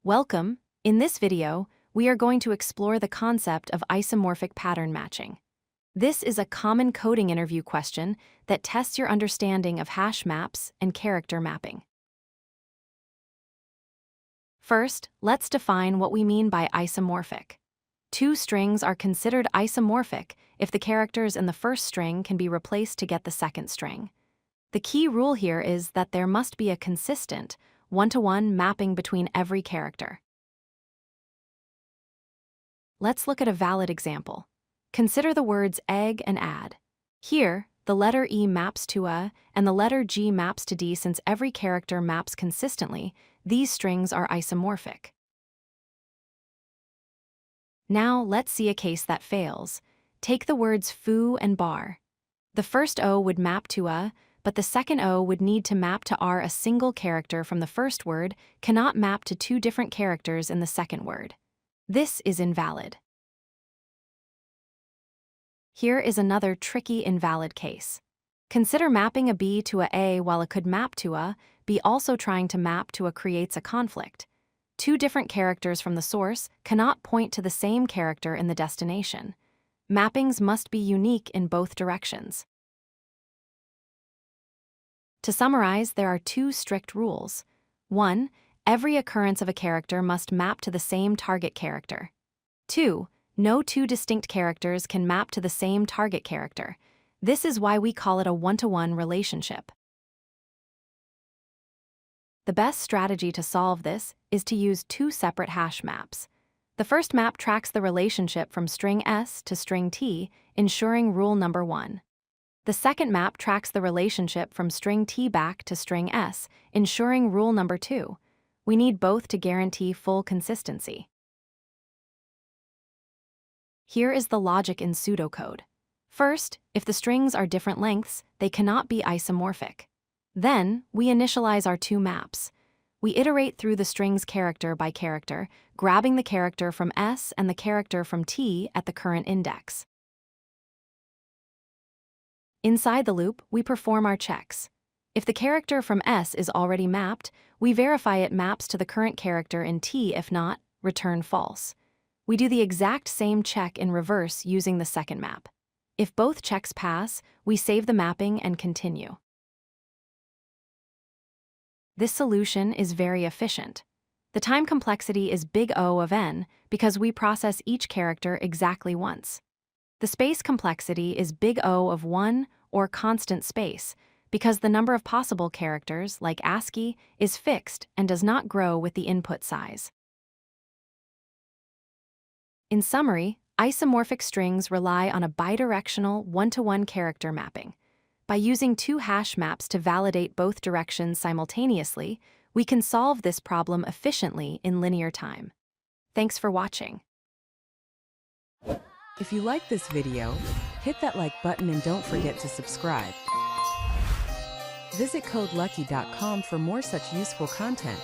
Welcome! In this video, we are going to explore the concept of isomorphic pattern matching. This is a common coding interview question that tests your understanding of hash maps and character mapping. First, let's define what we mean by isomorphic. Two strings are considered isomorphic if the characters in the first string can be replaced to get the second string. The key rule here is that there must be a consistent, one-to-one mapping between every character. Let's look at a valid example. Consider the words egg and add. Here, the letter E maps to A and the letter G maps to D. Since every character maps consistently, these strings are isomorphic. Now, let's see a case that fails. Take the words foo and bar. The first O would map to A, but the second O would need to map to R. A single character from the first word cannot map to two different characters in the second word. This is invalid. Here is another tricky invalid case. Consider mapping a B to a while it could map to a B. Also trying to map to a creates a conflict. Two different characters from the source cannot point to the same character in the destination. Mappings must be unique in both directions. To summarize, there are two strict rules. 1. Every occurrence of a character must map to the same target character. 2. No two distinct characters can map to the same target character. This is why we call it a one-to-one relationship. The best strategy to solve this is to use two separate hash maps. The first map tracks the relationship from string S to string T, ensuring rule number 1. The second map tracks the relationship from string T back to string S, ensuring rule number 2. We need both to guarantee full consistency. Here is the logic in pseudocode. First, if the strings are different lengths, they cannot be isomorphic. Then, we initialize our two maps. We iterate through the strings character by character, grabbing the character from S and the character from T at the current index. Inside the loop, we perform our checks. If the character from S is already mapped, we verify it maps to the current character in T. If not, return false. We do the exact same check in reverse using the second map. If both checks pass, we save the mapping and continue. This solution is very efficient. The time complexity is big O of n because we process each character exactly once. The space complexity is big O of 1 or constant space because the number of possible characters, like ASCII, is fixed and does not grow with the input size. In summary, isomorphic strings rely on a bidirectional one-to-one character mapping. By using two hash maps to validate both directions simultaneously, we can solve this problem efficiently in linear time. Thanks for watching. If you like this video, hit that like button and don't forget to subscribe. Visit codelucky.com for more such useful content.